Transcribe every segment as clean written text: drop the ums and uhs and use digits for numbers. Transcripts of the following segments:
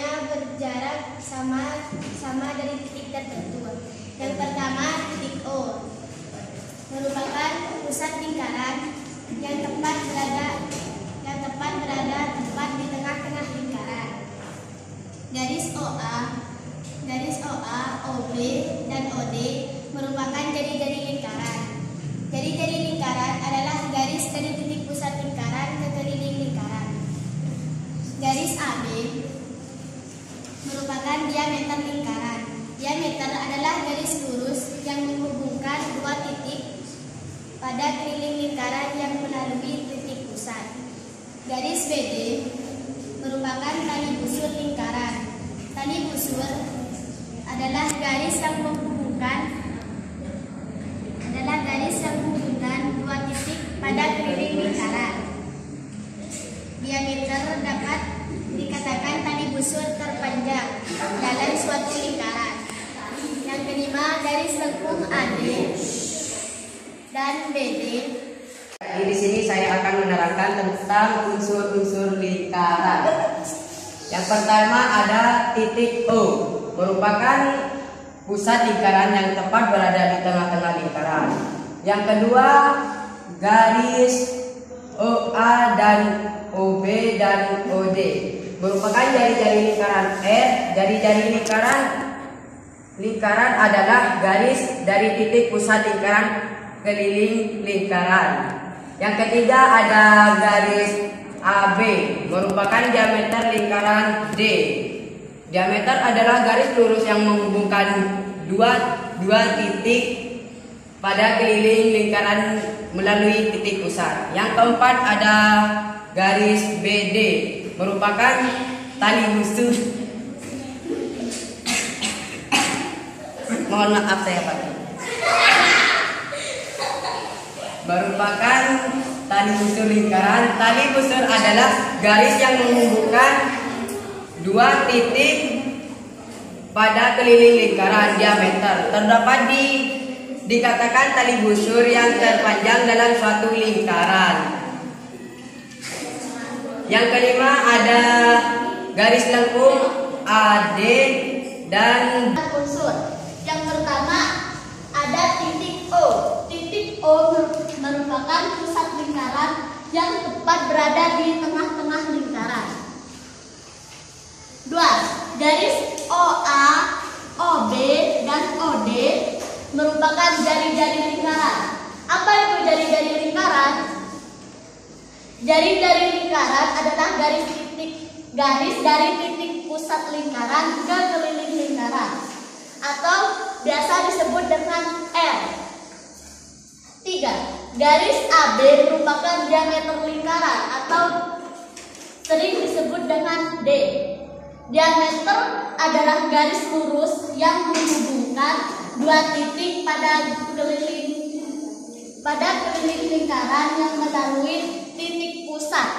hanya berjarak sama dari titik tertentu. Yang pertama, titik O merupakan pusat lingkaran yang tepat berada tepat di tengah-tengah lingkaran. Garis OA, OB, dan OD merupakan jari-jari lingkaran. Jari-jari lingkaran adalah garis dari titik pusat lingkaran ke keliling lingkaran. Garis AB merupakan diameter lingkaran. Diameter adalah garis lurus yang menghubungkan dua titik pada keliling lingkaran yang melalui titik pusat. Garis BD merupakan tali busur lingkaran. Tali busur adalah garis yang menghubungkan dua titik pada keliling lingkaran. Diameter dapat dikatakan tali busur terpanjang dalam suatu lingkaran. Yang kelima, garis lengkung AD dan BD. Di sini saya akan menerangkan tentang unsur-unsur lingkaran. Yang pertama ada titik O, merupakan pusat lingkaran yang tepat berada di tengah-tengah lingkaran. Yang kedua, garis OA dan OB dan OD merupakan jari-jari lingkaran R. Jari-jari lingkaran adalah garis dari titik pusat lingkaran keliling lingkaran. Yang ketiga ada garis AB, merupakan diameter lingkaran D. Diameter adalah garis lurus yang menghubungkan dua titik pada keliling lingkaran melalui titik pusat. Yang keempat ada garis BD, merupakan tali busur. Mohon maaf saya pakai. Merupakan tali busur lingkaran. Tali busur adalah garis yang menghubungkan dua titik pada keliling lingkaran. Diameter terdapat dikatakan tali busur yang terpanjang dalam suatu lingkaran. Yang kelima ada garis lengkung AD dan unsur. Yang pertama ada titik O. Titik O merupakan pusat lingkaran yang tepat berada di tengah-tengah lingkaran. 2. Garis OA, OB, dan OD merupakan jari-jari lingkaran. Apa itu jari-jari lingkaran? Jari-jari lingkaran adalah garis dari titik pusat lingkaran ke keliling lingkaran, atau biasa disebut dengan R. 3. Garis AB merupakan diameter lingkaran atau sering disebut dengan D. Diameter adalah garis lurus yang menghubungkan dua titik pada keliling lingkaran yang melalui titik pusat.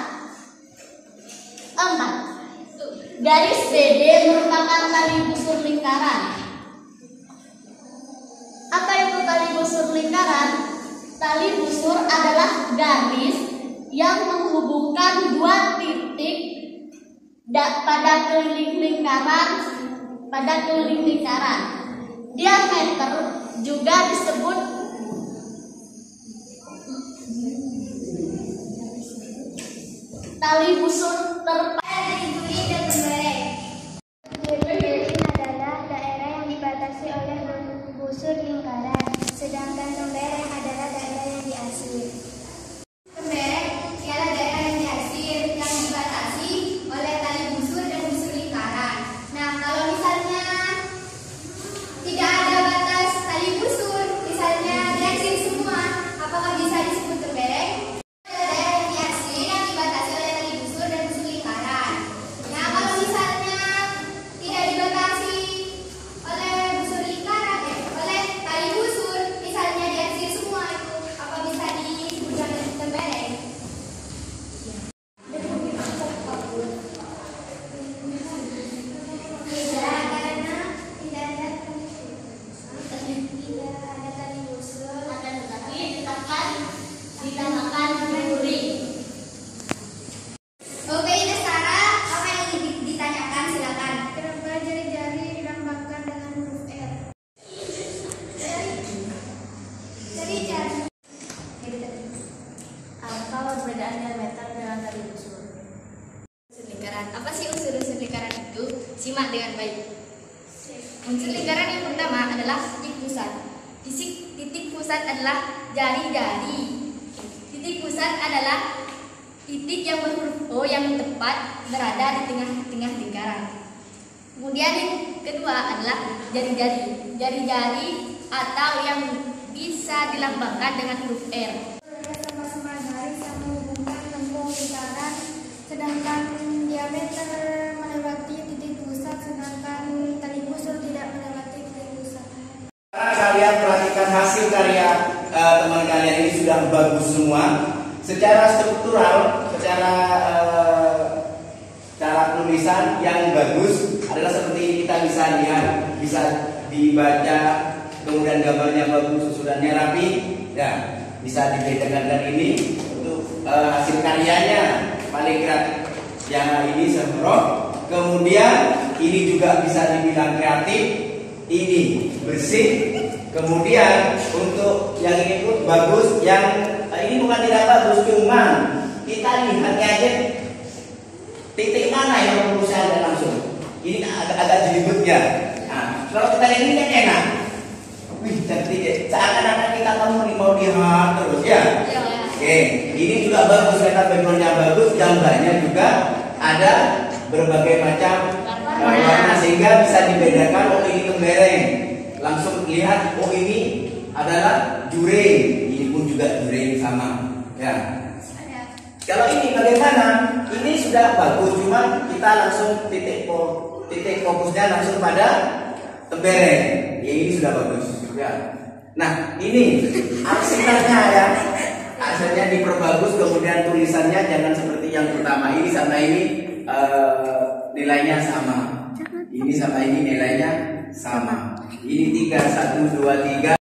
4. Garis BD merupakan tali busur lingkaran. Apa itu tali busur lingkaran? Tali busur adalah garis yang menghubungkan dua titik pada keliling lingkaran. Diameter juga disebut tali busur terpanjang. Dan pembereng. Pembereng adalah daerah yang dibatasi oleh busur lingkaran, sedangkan pembereng adalah daerah yang diasir. Pembereng ialah daerah yang diasir yang dibatasi oleh tali busur dan busur lingkaran. Nah, kalau misalnya tidak ada batas tali busur, misalnya diasir semua, apakah bisa disebut pembereng? Daerah yang diasir yang dibatasi oleh tali busur dan busur lingkaran. dengan baik. Unsur lingkaran yang pertama adalah titik pusat. Titik pusat adalah jari-jari. Titik pusat adalah titik yang berhuruf O yang tepat berada di tengah-tengah lingkaran. Kemudian yang kedua adalah jari-jari. Jari-jari atau yang bisa dilambangkan dengan huruf R. Sama-sama garis yang menghubungkan lengkung lingkaran, sedangkan diameter melewati titik pusat, sedangkan tali busur tidak melewati titik pusat. Kalian perhatikan hasil karya teman kalian ini sudah bagus semua. Secara struktural, secara cara penulisan yang bagus adalah seperti ini, kita bisa lihat, bisa dibaca, kemudian gambarnya bagus, susunannya rapi, ya bisa dibedakan dari ini untuk hasil karyanya paling kreatif. Yang ini sempurna, kemudian ini juga bisa dibilang kreatif, ini bersih, kemudian untuk yang ini pun bagus, yang ini bukan tidak bagus, cuma kita lihat aja titik mana yang perlu saya ada langsung. Ini agak jelibetnya. Nah, kalau kita lihat ini kan enak. Wih, cantik. Seakan-akan kita mau lihat terus ya. Oke, ini juga bagus karena backgroundnya bagus, gambarnya juga ada berbagai macam warna sehingga bisa dibedakan. Oh ini tembereng, langsung lihat. Oh ini adalah jureng. Ini pun juga jureng sama. Ya. Kalau ini bagaimana? Ini sudah bagus, cuma kita langsung titik fokusnya langsung pada tembereng. Ya, ini sudah bagus. Ya. Nah ini arsiteknya ya. Asalnya diperbagus, kemudian tulisannya jangan seperti yang pertama ini sama ini nilainya sama. Ini sama ini nilainya sama. Ini 3, 1, 2, 3.